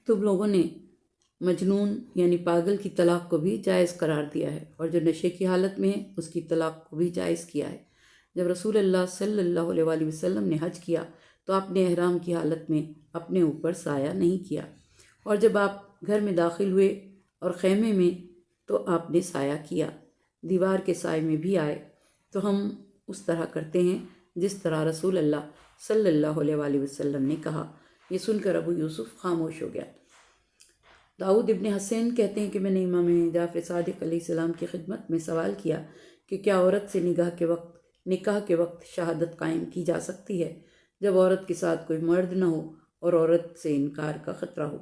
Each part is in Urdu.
تم لوگوں نے مجنون یعنی پاگل کی طلاق کو بھی جائز قرار دیا ہے، اور جو نشے کی حالت میں ہے اس کی طلاق کو بھی جائز کیا ہے۔ جب رسول اللہ صلی اللہ علیہ وآلہ وسلم نے حج کیا تو آپ نے احرام کی حالت میں اپنے اوپر سایہ نہیں کیا، اور جب آپ گھر میں داخل ہوئے اور خیمے میں تو آپ نے سایہ کیا۔ دیوار کے سائے میں بھی آئے تو ہم اس طرح کرتے ہیں جس طرح رسول اللہ صلی اللہ علیہ وآلہ وسلم نے کہا۔ یہ سن کر ابو یوسف خاموش ہو گیا۔ داؤد ابن حسین کہتے ہیں کہ میں نے امام جعفر صادق علیہ السلام کی خدمت میں سوال کیا کہ کیا عورت سے نکاح کے وقت شہادت قائم کی جا سکتی ہے جب عورت کے ساتھ کوئی مرد نہ ہو اور عورت سے انکار کا خطرہ ہو؟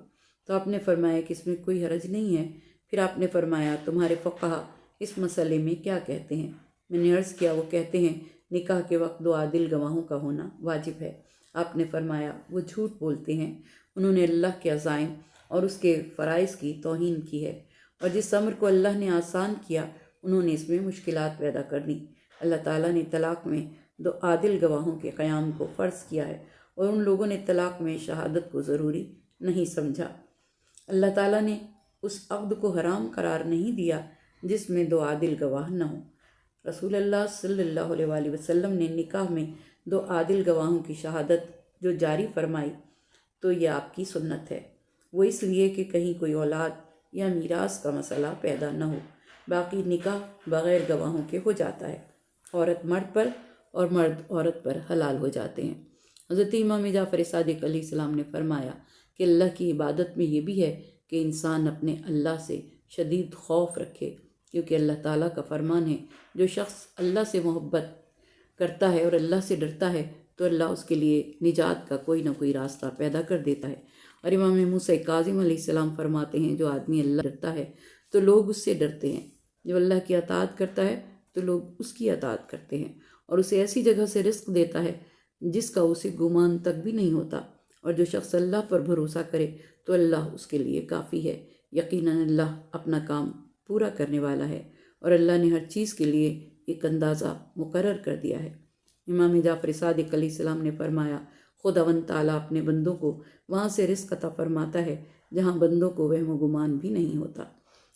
تو آپ نے فرمایا کہ اس میں کوئی حرج نہیں ہے۔ پھر آپ نے فرمایا تمہارے فقہا اس مسئلے میں کیا کہتے ہیں؟ میں نے عرض کیا وہ کہتے ہیں نکاح کے وقت 2 عادل گواہوں کا ہونا واجب ہے۔ آپ نے فرمایا وہ جھوٹ بولتے ہیں، انہوں نے اللہ کے عزائم اور اس کے فرائض کی توہین کی ہے، اور جس امر کو اللہ نے آسان کیا انہوں نے اس میں مشکلات پیدا کر دی۔ اللہ تعالیٰ نے طلاق میں 2 عادل گواہوں کے قیام کو فرض کیا ہے، اور ان لوگوں نے طلاق میں شہادت کو ضروری نہیں سمجھا۔ اللہ تعالیٰ نے اس عقد کو حرام قرار نہیں دیا جس میں 2 عادل گواہ نہ ہوں۔ رسول اللہ صلی اللہ علیہ وآلہ وسلم نے نکاح میں 2 عادل گواہوں کی شہادت جو جاری فرمائی تو یہ آپ کی سنت ہے، وہ اس لیے کہ کہیں کوئی اولاد یا میراث کا مسئلہ پیدا نہ ہو۔ باقی نکاح بغیر گواہوں کے ہو جاتا ہے، عورت مرد پر اور مرد عورت پر حلال ہو جاتے ہیں۔ حضرت امام جعفر صادق علیہ السلام نے فرمایا کہ اللہ کی عبادت میں یہ بھی ہے کہ انسان اپنے اللہ سے شدید خوف رکھے، کیونکہ اللہ تعالیٰ کا فرمان ہے جو شخص اللہ سے محبت کرتا ہے اور اللہ سے ڈرتا ہے تو اللہ اس کے لیے نجات کا کوئی نہ کوئی راستہ پیدا کر دیتا ہے۔ اور امام موسیٰ کاظم علیہ السلام فرماتے ہیں جو آدمی اللہ ڈرتا ہے تو لوگ اس سے ڈرتے ہیں، جو اللہ کی اطاعت کرتا ہے تو لوگ اس کی اطاعت کرتے ہیں، اور اسے ایسی جگہ سے رزق دیتا ہے جس کا اسے گمان تک بھی نہیں ہوتا، اور جو شخص اللہ پر بھروسہ کرے تو اللہ اس کے لیے کافی ہے۔ یقیناً اللہ اپنا کام پورا کرنے والا ہے، اور اللہ نے ہر چیز کے لیے ایک اندازہ مقرر کر دیا ہے۔ امام جعفر صادق علیہ السلام نے فرمایا خداوند تعالیٰ اپنے بندوں کو وہاں سے رزق عطا فرماتا ہے جہاں بندوں کو وہم و گمان بھی نہیں ہوتا۔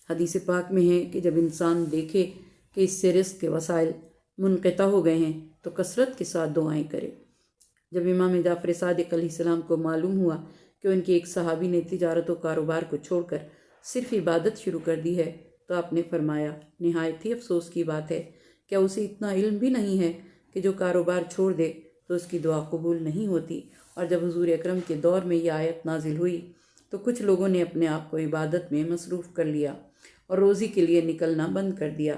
حدیث پاک میں ہے کہ جب انسان دیکھے کہ اس سے رزق کے وسائل منقطع ہو گئے ہیں تو کثرت کے ساتھ دعائیں کرے۔ جب امام جعفر صادق علیہ السلام کو معلوم ہوا کہ ان کے ایک صحابی نے تجارت و کاروبار کو چھوڑ کر صرف عبادت شروع کر دی ہے تو آپ نے فرمایا نہایت ہی افسوس کی بات ہے، کیا اسے اتنا علم بھی نہیں ہے کہ جو کاروبار چھوڑ دے تو اس کی دعا قبول نہیں ہوتی؟ اور جب حضور اکرم کے دور میں یہ آیت نازل ہوئی تو کچھ لوگوں نے اپنے آپ کو عبادت میں مصروف کر لیا اور روزی کے لیے نکلنا بند کر دیا۔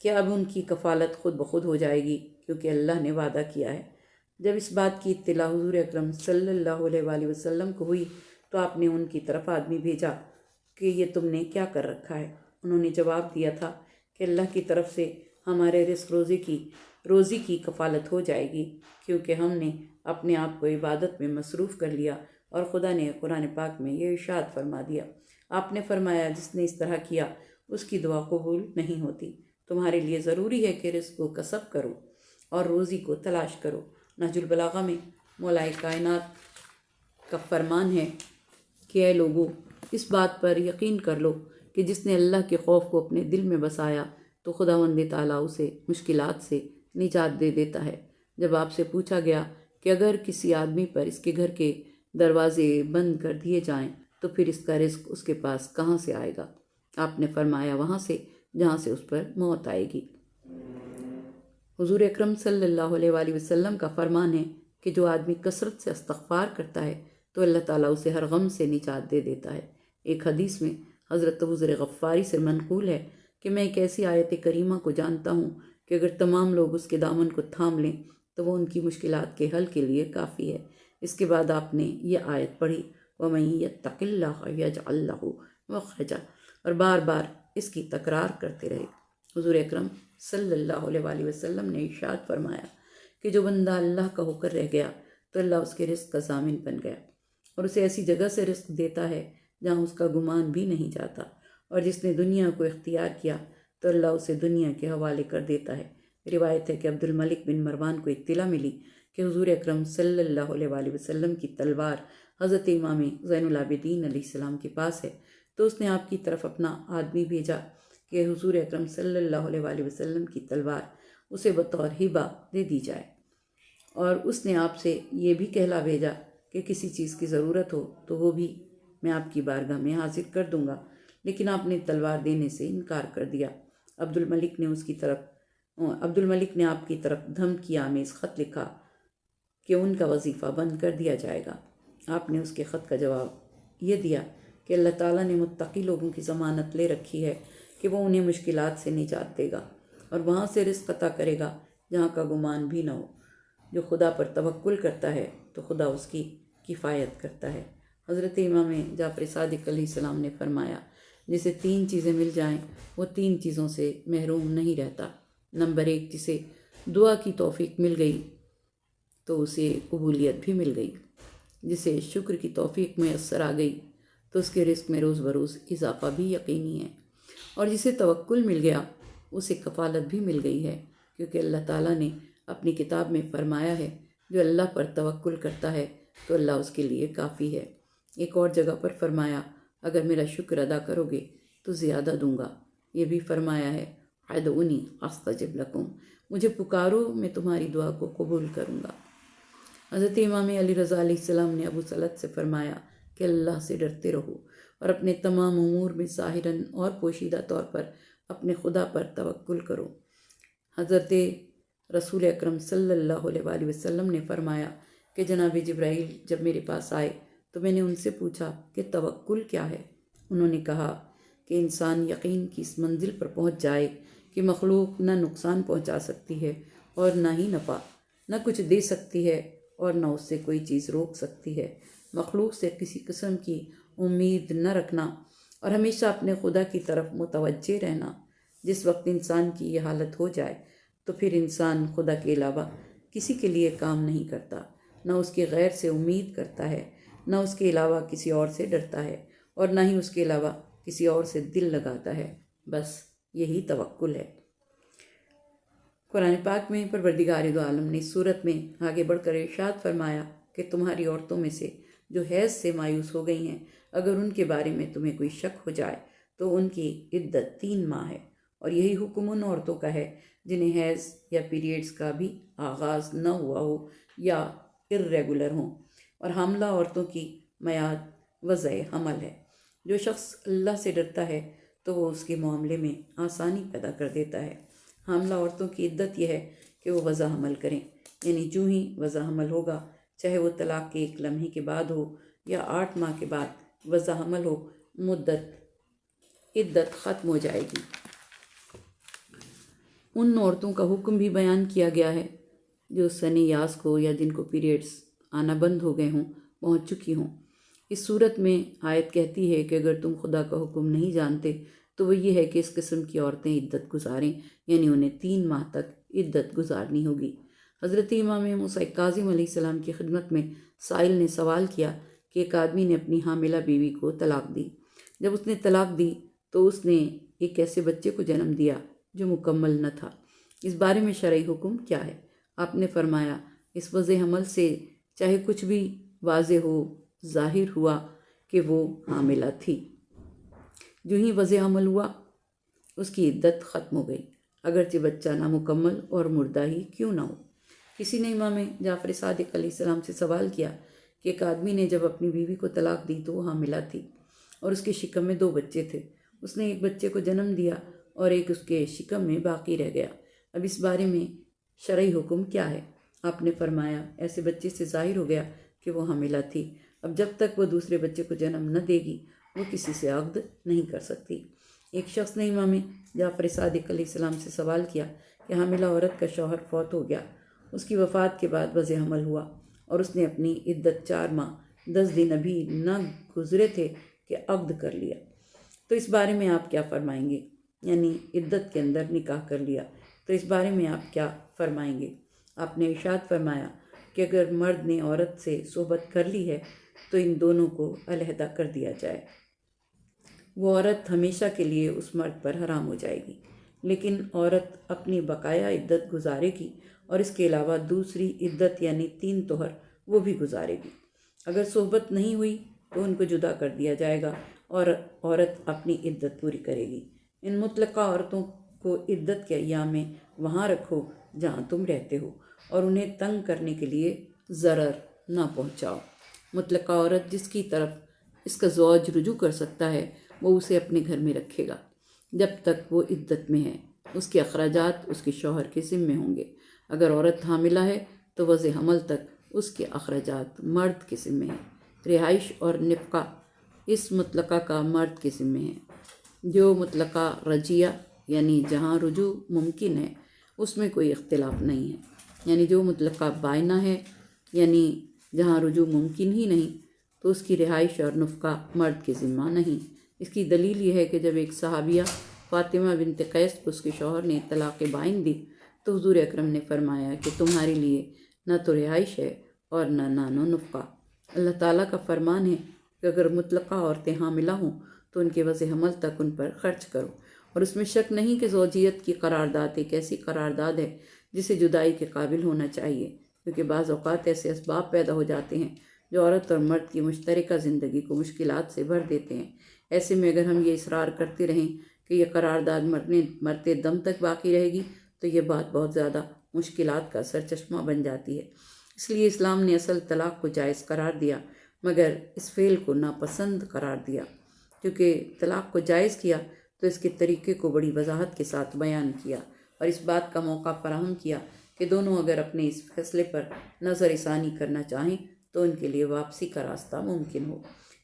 کیا اب ان کی کفالت خود بخود ہو جائے گی؟ کیونکہ اللہ نے وعدہ کیا ہے۔ جب اس بات کی اطلاع حضور اکرم صلی اللہ علیہ وآلہ وسلم کو ہوئی تو آپ نے ان کی طرف آدمی بھیجا کہ یہ تم نے کیا کر رکھا ہے؟ انہوں نے جواب دیا تھا کہ اللہ کی طرف سے ہمارے رزق روزی کی کفالت ہو جائے گی، کیونکہ ہم نے اپنے آپ کو عبادت میں مصروف کر لیا، اور خدا نے قرآن پاک میں یہ ارشاد فرما دیا۔ آپ نے فرمایا جس نے اس طرح کیا اس کی دعا قبول نہیں ہوتی۔ تمہارے لیے ضروری ہے کہ رزق کو کسب کرو اور روزی کو تلاش کرو۔ نہج البلاغہ میں مولائے کائنات کا فرمان ہے کہ اے لوگو اس بات پر یقین کر لو کہ جس نے اللہ کے خوف کو اپنے دل میں بسایا تو خداوند تعالیٰ اسے مشکلات سے نجات دے دیتا ہے۔ جب آپ سے پوچھا گیا کہ اگر کسی آدمی پر اس کے گھر کے دروازے بند کر دیے جائیں تو پھر اس کا رزق اس کے پاس کہاں سے آئے گا؟ آپ نے فرمایا وہاں سے جہاں سے اس پر موت آئے گی۔ حضور اکرم صلی اللہ علیہ وآلہ وسلم کا فرمان ہے کہ جو آدمی کثرت سے استغفار کرتا ہے تو اللہ تعالیٰ اسے ہر غم سے نجات دے دیتا ہے۔ ایک حدیث میں حضرت ابو ذر غفاری سے منقول ہے کہ میں ایک ایسی آیت کریمہ کو جانتا ہوں کہ اگر تمام لوگ اس کے دامن کو تھام لیں تو وہ ان کی مشکلات کے حل کے لیے کافی ہے۔ اس کے بعد آپ نے یہ آیت پڑھی وَمَن يَتَّقِ اللَّهَ يَجْعَل لَّهُ مَخْرَجًا، اور بار بار اس کی تکرار کرتے رہے۔ حضور اکرم صلی اللہ علیہ وآلہ وسلم نے ارشاد فرمایا کہ جو بندہ اللہ کا ہو کر رہ گیا تو اللہ اس کے رزق کا ضامن بن گیا اور اسے ایسی جگہ سے رزق دیتا ہے جہاں اس کا گمان بھی نہیں جاتا، اور جس نے دنیا کو اختیار کیا تو اللہ اسے دنیا کے حوالے کر دیتا ہے۔ روایت ہے کہ عبد الملک بن مروان کو اطلاع ملی کہ حضور اکرم صلی اللہ علیہ وآلہ وسلم کی تلوار حضرت امام زین العابدین علیہ السلام کے پاس ہے، تو اس نے آپ کی طرف اپنا آدمی بھیجا کہ حضور اکرم صلی اللہ علیہ وآلہ وسلم کی تلوار اسے بطور ہبہ دے دی جائے، اور اس نے آپ سے یہ بھی کہلا بھیجا کہ کسی چیز کی ضرورت ہو تو وہ بھی میں آپ کی بارگاہ میں حاضر کر دوں گا، لیکن آپ نے تلوار دینے سے انکار کر دیا۔ عبد الملک نے آپ کی طرف دھمکی آمیز خط لکھا کہ ان کا وظیفہ بند کر دیا جائے گا۔ آپ نے اس کے خط کا جواب یہ دیا کہ اللہ تعالیٰ نے متقی لوگوں کی ضمانت لے رکھی ہے کہ وہ انہیں مشکلات سے نجات دے گا اور وہاں سے رزق عطا کرے گا جہاں کا گمان بھی نہ ہو۔ جو خدا پر توکل کرتا ہے تو خدا اس کی کفایت کرتا ہے۔ حضرت امام جعفر صادق علیہ السلام نے فرمایا، جسے 3 چیزیں مل جائیں وہ 3 چیزوں سے محروم نہیں رہتا۔ نمبر 1، جسے دعا کی توفیق مل گئی تو اسے قبولیت بھی مل گئی، جسے شکر کی توفیق میسر آ گئی تو اس کے رزق میں روز بروز اضافہ بھی یقینی ہے، اور جسے توکل مل گیا اسے کفالت بھی مل گئی ہے، کیونکہ اللہ تعالیٰ نے اپنی کتاب میں فرمایا ہے جو اللہ پر توکل کرتا ہے تو اللہ اس کے لیے کافی ہے۔ ایک اور جگہ پر فرمایا، اگر میرا شکر ادا کرو گے تو زیادہ دوں گا۔ یہ بھی فرمایا ہے، ادعونی استجب لکم، مجھے پکارو میں تمہاری دعا کو قبول کروں گا۔ حضرت امام علی رضا علیہ السلام نے ابو سلط سے فرمایا کہ اللہ سے ڈرتے رہو اور اپنے تمام امور میں ظاہراً اور پوشیدہ طور پر اپنے خدا پر توکل کرو۔ حضرت رسول اکرم صلی اللہ علیہ وآلہ وسلم نے فرمایا کہ جناب جبرائیل جب میرے پاس آئے تو میں نے ان سے پوچھا کہ توکل کیا ہے؟ انہوں نے کہا کہ انسان یقین کی اس منزل پر پہنچ جائے کہ مخلوق نہ نقصان پہنچا سکتی ہے اور نہ ہی نفع، نہ کچھ دے سکتی ہے اور نہ اس سے کوئی چیز روک سکتی ہے۔ مخلوق سے کسی قسم کی امید نہ رکھنا اور ہمیشہ اپنے خدا کی طرف متوجہ رہنا۔ جس وقت انسان کی یہ حالت ہو جائے تو پھر انسان خدا کے علاوہ کسی کے لیے کام نہیں کرتا، نہ اس کے غیر سے امید کرتا ہے، نہ اس کے علاوہ کسی اور سے ڈرتا ہے، اور نہ ہی اس کے علاوہ کسی اور سے دل لگاتا ہے۔ بس یہی توکل ہے۔ قرآن پاک میں پروردگار دو عالم نے اس صورت میں آگے بڑھ کر ارشاد فرمایا کہ تمہاری عورتوں میں سے جو حیض سے مایوس ہو گئی ہیں، اگر ان کے بارے میں تمہیں کوئی شک ہو جائے تو ان کی عدت 3 ماہ ہے، اور یہی حکم ان عورتوں کا ہے جنہیں حیض یا پیریڈز کا بھی آغاز نہ ہوا ہو یا irregular ہوں، اور حاملہ عورتوں کی میعاد وضع حمل ہے۔ جو شخص اللہ سے ڈرتا ہے تو وہ اس کے معاملے میں آسانی پیدا کر دیتا ہے۔ حاملہ عورتوں کی عدت یہ ہے کہ وہ وضع حمل کریں، یعنی جو ہی وضع حمل ہوگا، چاہے وہ طلاق کے 1 لمحے کے بعد ہو یا 8 ماہ کے بعد وضع حمل ہو، عدت ختم ہو جائے گی۔ ان عورتوں کا حکم بھی بیان کیا گیا ہے جو سن یاس کو یا جن کو پیریڈز آنا بند ہو گئے ہوں پہنچ چکی ہوں۔ اس صورت میں آیت کہتی ہے کہ اگر تم خدا کا حکم نہیں جانتے تو وہ یہ ہے کہ اس قسم کی عورتیں عدت گزاریں، یعنی انہیں 3 ماہ تک عدت گزارنی ہوگی۔ حضرت امام موسیٰ کاظم علیہ السلام کی خدمت میں سائل نے سوال کیا کہ ایک آدمی نے اپنی حاملہ بیوی کو طلاق دی۔ جب اس نے طلاق دی تو اس نے ایک ایسے بچے کو جنم دیا جو مکمل نہ تھا، اس بارے میں شرعی حکم کیا ہے؟ آپ نے فرمایا، اس وضع حمل سے چاہے کچھ بھی واضح ہو، ظاہر ہوا کہ وہ حاملہ تھی، جو ہی وضع حمل ہوا اس کی عدت ختم ہو گئی، اگرچہ بچہ نامکمل اور مردہ ہی کیوں نہ ہو۔ کسی نے امام جعفر صادق علیہ السلام سے سوال کیا کہ ایک آدمی نے جب اپنی بیوی کو طلاق دی تو وہ حاملہ تھی اور اس کے شکم میں 2 بچے تھے، اس نے ایک بچے کو جنم دیا اور ایک اس کے شکم میں باقی رہ گیا، اب اس بارے میں شرعی حکم کیا ہے؟ آپ نے فرمایا، ایسے بچے سے ظاہر ہو گیا کہ وہ حاملہ تھی، اب جب تک وہ دوسرے بچے کو جنم نہ دے گی وہ کسی سے عقد نہیں کر سکتی۔ ایک شخص نے امام جعفر صادق علیہ السلام سے سوال کیا کہ حاملہ عورت کا شوہر فوت ہو گیا، اس کی وفات کے بعد وضع حمل ہوا اور اس نے اپنی عدت 4 ماہ 10 دن ابھی نہ گزرے تھے کہ عقد کر لیا، تو اس بارے میں آپ کیا فرمائیں گے؟ یعنی عدت کے اندر نکاح کر لیا، تو اس بارے میں آپ کیا فرمائیں گے؟ آپ نے ارشاد فرمایا کہ اگر مرد نے عورت سے صحبت کر لی ہے تو ان دونوں کو علیحدہ کر دیا جائے، وہ عورت ہمیشہ کے لیے اس مرد پر حرام ہو جائے گی، لیکن عورت اپنی بقایا عدت گزارے گی اور اس کے علاوہ دوسری عدت یعنی 3 طہر وہ بھی گزارے گی۔ اگر صحبت نہیں ہوئی تو ان کو جدا کر دیا جائے گا اور عورت اپنی عدت پوری کرے گی۔ ان مطلقہ عورتوں کو عدت کے ایام میں وہاں رکھو جہاں تم رہتے ہو، اور انہیں تنگ کرنے کے لیے ضرر نہ پہنچاؤ۔ مطلقہ عورت جس کی طرف اس کا زوج رجوع کر سکتا ہے وہ اسے اپنے گھر میں رکھے گا جب تک وہ عدت میں ہے۔ اس کے اخراجات اس کے شوہر کے ذمے ہوں گے۔ اگر عورت حاملہ ہے تو وضع حمل تک اس کے اخراجات مرد کے ذمے ہیں۔ رہائش اور نفقہ اس مطلقہ کا مرد کے ذمے ہے۔ جو مطلقہ رجیہ یعنی جہاں رجوع ممکن ہے اس میں کوئی اختلاف نہیں ہے، یعنی جو مطلقہ بائنہ ہے یعنی جہاں رجوع ممکن ہی نہیں تو اس کی رہائش اور نفقہ مرد کے ذمہ نہیں۔ اس کی دلیل یہ ہے کہ جب ایک صحابیہ فاطمہ بنت قیس کو اس کے شوہر نے طلاق بائن دی تو حضور اکرم نے فرمایا کہ تمہارے لیے نہ تو رہائش ہے اور نہ نان و نفقہ۔ اللہ تعالیٰ کا فرمان ہے کہ اگر مطلقہ عورتیں حاملہ ہوں تو ان کے وضع حمل تک ان پر خرچ کرو، اور اس میں شک نہیں کہ زوجیت کی قرارداد ایک ایسی قرارداد ہے جسے جدائی کے قابل ہونا چاہیے، کیونکہ بعض اوقات ایسے اسباب پیدا ہو جاتے ہیں جو عورت اور مرد کی مشترکہ زندگی کو مشکلات سے بھر دیتے ہیں۔ ایسے میں اگر ہم یہ اصرار کرتے رہیں کہ یہ قرارداد مرتے دم تک باقی رہے گی تو یہ بات بہت زیادہ مشکلات کا سرچشمہ بن جاتی ہے۔ اس لیے اسلام نے اصل طلاق کو جائز قرار دیا مگر اس فعل کو ناپسند قرار دیا۔ کیونکہ طلاق کو جائز کیا تو اس کے طریقے کو بڑی وضاحت کے ساتھ بیان کیا اور اس بات کا موقع فراہم کیا کہ دونوں اگر اپنے اس فیصلے پر نظر ثانی کرنا چاہیں تو ان کے لیے واپسی کا راستہ ممکن ہو۔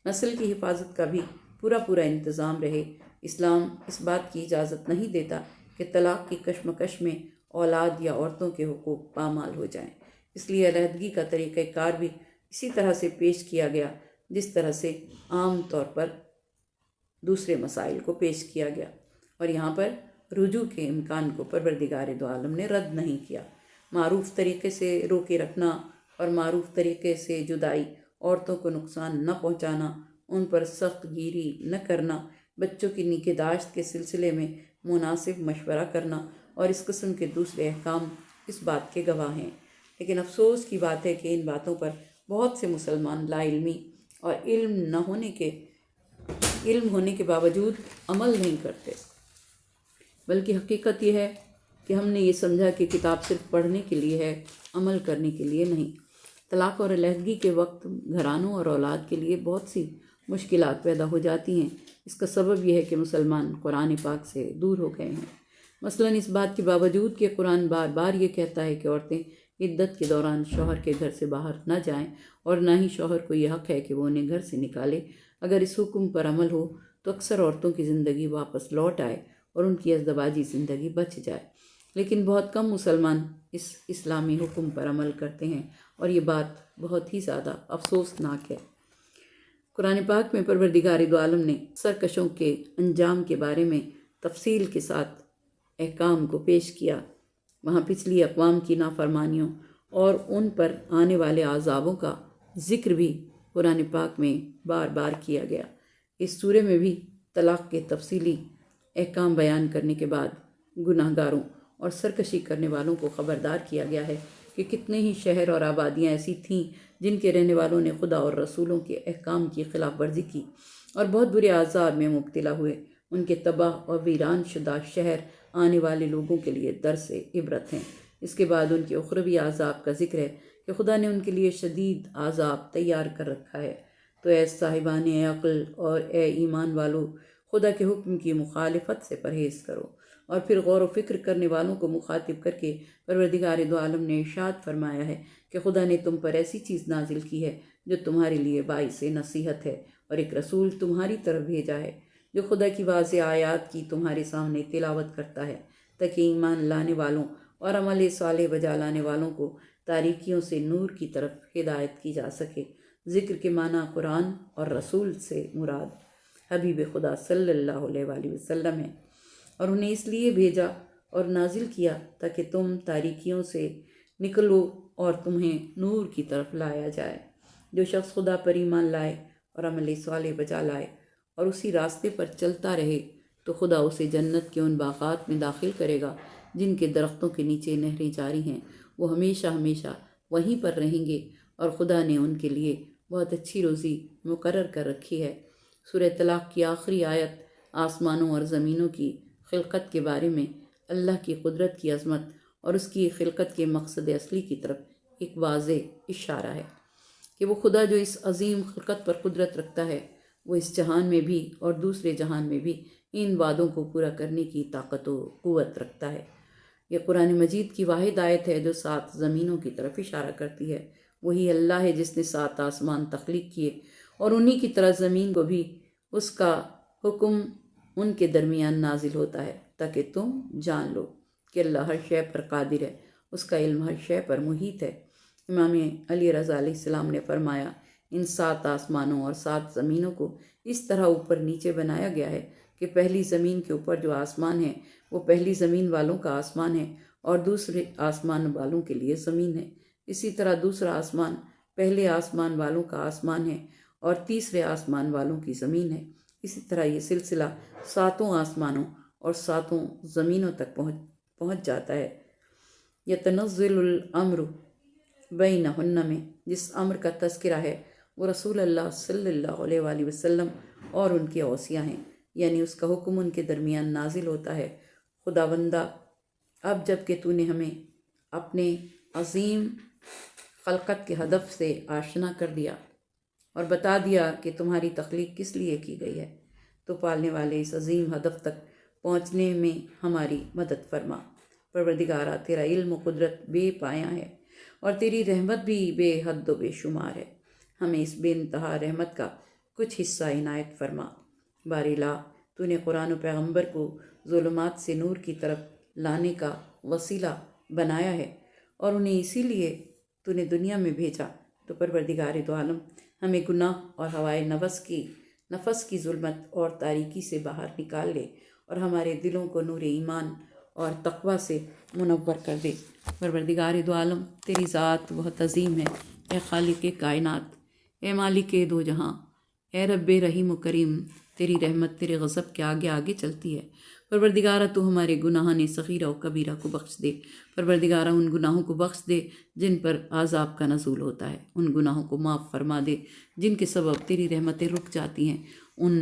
نسل کی حفاظت کا بھی پورا انتظام رہے۔ اسلام اس بات کی اجازت نہیں دیتا کہ طلاق کی کشمکش میں اولاد یا عورتوں کے حقوق پامال ہو جائیں۔ اس لیے علیحدگی کا طریقہ کار بھی اسی طرح سے پیش کیا گیا جس طرح سے عام طور پر دوسرے مسائل کو پیش کیا گیا، اور یہاں پر رجوع کے امکان کو پروردگار دو عالم نے رد نہیں کیا۔ معروف طریقے سے روکے رکھنا اور معروف طریقے سے جدائی، عورتوں کو نقصان نہ پہنچانا، ان پر سخت گیری نہ کرنا، بچوں کی نگہداشت کے سلسلے میں مناسب مشورہ کرنا اور اس قسم کے دوسرے احکام اس بات کے گواہ ہیں۔ لیکن افسوس کی بات ہے کہ ان باتوں پر بہت سے مسلمان لا علمی اور علم ہونے کے باوجود عمل نہیں کرتے، بلکہ حقیقت یہ ہے کہ ہم نے یہ سمجھا کہ کتاب صرف پڑھنے کے لیے ہے، عمل کرنے کے لیے نہیں۔ طلاق اور علیحدگی کے وقت گھرانوں اور اولاد کے لیے بہت سی مشکلات پیدا ہو جاتی ہیں۔ اس کا سبب یہ ہے کہ مسلمان قرآن پاک سے دور ہو گئے ہیں۔ مثلاً اس بات کے باوجود کہ قرآن بار بار یہ کہتا ہے کہ عورتیں عدت کے دوران شوہر کے گھر سے باہر نہ جائیں اور نہ ہی شوہر کو یہ حق ہے کہ وہ انہیں گھر سے نکالے، اگر اس حکم پر عمل ہو تو اکثر عورتوں کی زندگی واپس لوٹ آئے اور ان کی ازدواجی زندگی بچ جائے۔ لیکن بہت کم مسلمان اس اسلامی حکم پر عمل کرتے ہیں اور یہ بات بہت ہی زیادہ افسوسناک ہے۔ قرآن پاک میں پروردگار دو عالم نے سرکشوں کے انجام کے بارے میں تفصیل کے ساتھ احکام کو پیش کیا۔ وہاں پچھلی اقوام کی نافرمانیوں اور ان پر آنے والے عذابوں کا ذکر بھی قرآن پاک میں بار بار کیا گیا۔ اس سورے میں بھی طلاق کے تفصیلی احکام بیان کرنے کے بعد گناہ گاروں اور سرکشی کرنے والوں کو خبردار کیا گیا ہے کہ کتنے ہی شہر اور آبادیاں ایسی تھیں جن کے رہنے والوں نے خدا اور رسولوں کے احکام کی خلاف ورزی کی اور بہت برے عذاب میں مبتلا ہوئے۔ ان کے تباہ اور ویران شدہ شہر آنے والے لوگوں کے لیے درس عبرت ہیں۔ اس کے بعد ان کے اخروی عذاب کا ذکر ہے کہ خدا نے ان کے لیے شدید عذاب تیار کر رکھا ہے۔ تو اے صاحبان عقل اور اے ایمان والو، خدا کے حکم کی مخالفت سے پرہیز کرو۔ اور پھر غور و فکر کرنے والوں کو مخاطب کر کے پروردگار دو عالم نے ارشاد فرمایا ہے کہ خدا نے تم پر ایسی چیز نازل کی ہے جو تمہارے لیے باعث نصیحت ہے، اور ایک رسول تمہاری طرف بھیجا ہے جو خدا کی واضح آیات کی تمہارے سامنے تلاوت کرتا ہے، تاکہ ایمان لانے والوں اور عمل صالح بجا لانے والوں کو تاریکیوں سے نور کی طرف ہدایت کی جا سکے۔ ذکر کے معنی قرآن اور رسول سے مراد حبیب خدا صلی اللہ علیہ وآلہ وسلم ہے، اور انہیں اس لیے بھیجا اور نازل کیا تاکہ تم تاریکیوں سے نکلو اور تمہیں نور کی طرف لایا جائے۔ جو شخص خدا پر ایمان لائے اور عمل صالح بجا لائے اور اسی راستے پر چلتا رہے تو خدا اسے جنت کے ان باغات میں داخل کرے گا جن کے درختوں کے نیچے نہریں جاری ہیں، وہ ہمیشہ ہمیشہ وہیں پر رہیں گے اور خدا نے ان کے لیے بہت اچھی روزی مقرر کر رکھی ہے۔ سورہ طلاق کی آخری آیت آسمانوں اور زمینوں کی خلقت کے بارے میں اللہ کی قدرت کی عظمت اور اس کی خلقت کے مقصد اصلی کی طرف ایک واضح اشارہ ہے کہ وہ خدا جو اس عظیم خلقت پر قدرت رکھتا ہے، وہ اس جہان میں بھی اور دوسرے جہان میں بھی ان وعدوں کو پورا کرنے کی طاقت و قوت رکھتا ہے۔ یہ قرآن مجید کی واحد آیت ہے جو 7 زمینوں کی طرف اشارہ کرتی ہے۔ وہی اللہ ہے جس نے 7 آسمان تخلیق کیے اور انہی کی طرح زمین کو بھی اس کا حکم ان کے درمیان نازل ہوتا ہے تاکہ تم جان لو کہ اللہ ہر شے پر قادر ہے، اس کا علم ہر شے پر محیط ہے۔ امام علی رضا علیہ السلام نے فرمایا، ان 7 آسمانوں اور 7 زمینوں کو اس طرح اوپر نیچے بنایا گیا ہے کہ پہلی زمین کے اوپر جو آسمان ہے وہ پہلی زمین والوں کا آسمان ہے اور دوسرے آسمان والوں کے لیے زمین ہے۔ اسی طرح دوسرا آسمان پہلے آسمان والوں کا آسمان ہے اور تیسرے آسمان والوں کی زمین ہے۔ اسی طرح یہ سلسلہ 7 آسمانوں اور 7 زمینوں تک پہنچ جاتا ہے۔ یتنزل الامر بینہن میں جس امر کا تذکرہ ہے وہ رسول اللہ صلی اللہ علیہ وآلہ وسلم اور ان کے اوصیاء ہیں، یعنی اس کا حکم ان کے درمیان نازل ہوتا ہے۔ خداوندہ، اب جب کہ تو نے ہمیں اپنے عظیم خلقت کے ہدف سے آشنا کر دیا اور بتا دیا کہ تمہاری تخلیق کس لیے کی گئی ہے، تو پالنے والے اس عظیم ہدف تک پہنچنے میں ہماری مدد فرما۔ پروردگارہ، تیرا علم و قدرت بے پایاں ہے اور تیری رحمت بھی بے حد و بے شمار ہے۔ ہمیں اس بے انتہا رحمت کا کچھ حصہ عنایت فرما۔ باری لا، تو نے قرآن و پیغمبر کو ظلمات سے نور کی طرف لانے کا وسیلہ بنایا ہے اور انہیں اسی لیے تو نے دنیا میں بھیجا، تو پروردگار دو عالم ہمیں گناہ اور ہوائے نفس کی ظلمت اور تاریکی سے باہر نکال لے اور ہمارے دلوں کو نور ایمان اور تقوی سے منور کر دے۔ پروردگار دو عالم، تیری ذات بہت عظیم ہے، اے خالق کائنات، اے مالک دو جہاں، اے رب رحیم و کریم، تیری رحمت تیرے غضب کے آگے آگے چلتی ہے۔ پروردگارہ، تو ہمارے گناہان صغیرہ و کبیرہ کو بخش دے۔ پروردگارہ، ان گناہوں کو بخش دے جن پر عذاب کا نزول ہوتا ہے، ان گناہوں کو معاف فرما دے جن کے سبب تیری رحمتیں رک جاتی ہیں، ان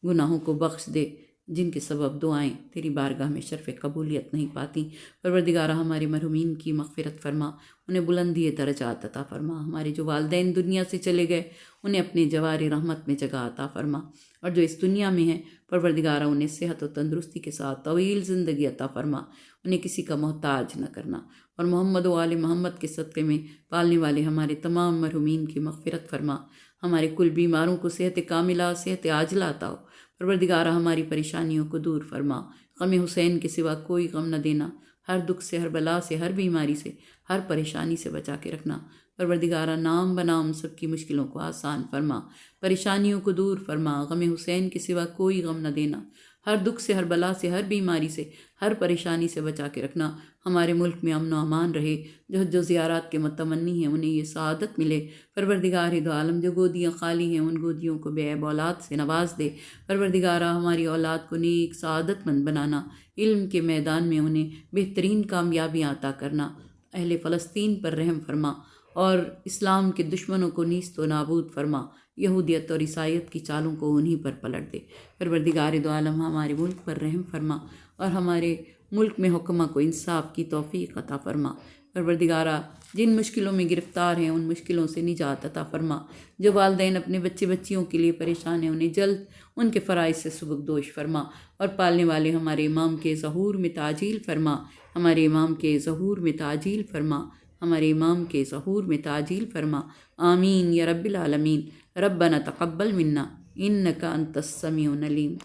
گناہوں کو بخش دے جن کے سبب دعائیں تیری بارگاہ میں شرف قبولیت نہیں پاتی۔ پروردگارہ، ہمارے مرحومین کی مغفرت فرما، انہیں بلندی درجات عطا فرما۔ ہمارے جو والدین دنیا سے چلے گئے انہیں اپنے جوار رحمت میں جگہ عطا فرما، اور جو اس دنیا میں ہیں پروردگارہ انہیں صحت و تندرستی کے ساتھ طویل زندگی عطا فرما، انہیں کسی کا محتاج نہ کرنا۔ اور محمد و آل محمد کے صدقے میں پالنے والے ہمارے تمام مرحومین کی مغفرت فرما۔ ہمارے کل بیماروں کو صحت کاملہ، صحت عاجلہ عطا ہو۔ پروردگارہ، ہماری پریشانیوں کو دور فرما۔ غم حسین کے سوا کوئی غم نہ دینا، ہر دکھ سے، ہر بلا سے، ہر بیماری سے، ہر پریشانی سے بچا کے رکھنا۔ پروردگارہ، نام بنام سب کی مشکلوں کو آسان فرما، پریشانیوں کو دور فرما۔ غم حسین کے سوا کوئی غم نہ دینا، ہر دکھ سے، ہر بلا سے، ہر بیماری سے، ہر پریشانی سے بچا کے رکھنا۔ ہمارے ملک میں امن و امان رہے، جو زیارات کے متمنی ہیں انہیں یہ سعادت ملے۔ پروردگار دو عالم، جو گودیاں خالی ہیں ان گودیوں کو بے عیب اولاد سے نواز دے۔ پروردگارہ، ہماری اولاد کو نیک سعادت مند بنانا، علم کے میدان میں انہیں بہترین کامیابیاں عطا کرنا۔ اہل فلسطین پر رحم فرما اور اسلام کے دشمنوں کو نیست و نابود فرما۔ یہودیت اور عیسائیت کی چالوں کو انہیں پر پلٹ دے۔ پروردگار دو عالم، ہمارے ملک پر رحم فرما اور ہمارے ملک میں حکمہ کو انصاف کی توفیق عطا فرما۔ پروردگارہ، جن مشکلوں میں گرفتار ہیں ان مشکلوں سے نجات عطا فرما۔ جو والدین اپنے بچیوں کے لیے پریشان ہیں انہیں جلد ان کے فرائض سے سبکدوش فرما، اور پالنے والے ہمارے امام کے ظہور میں تعجیل فرما، ہمارے امام کے ظہور میں تعجیل فرما، ہمارے امام کے ظہور میں تعجیل فرما۔ آمین یا رب العالمین۔ ربنا تقبل منا انک انت السمیع العلیم۔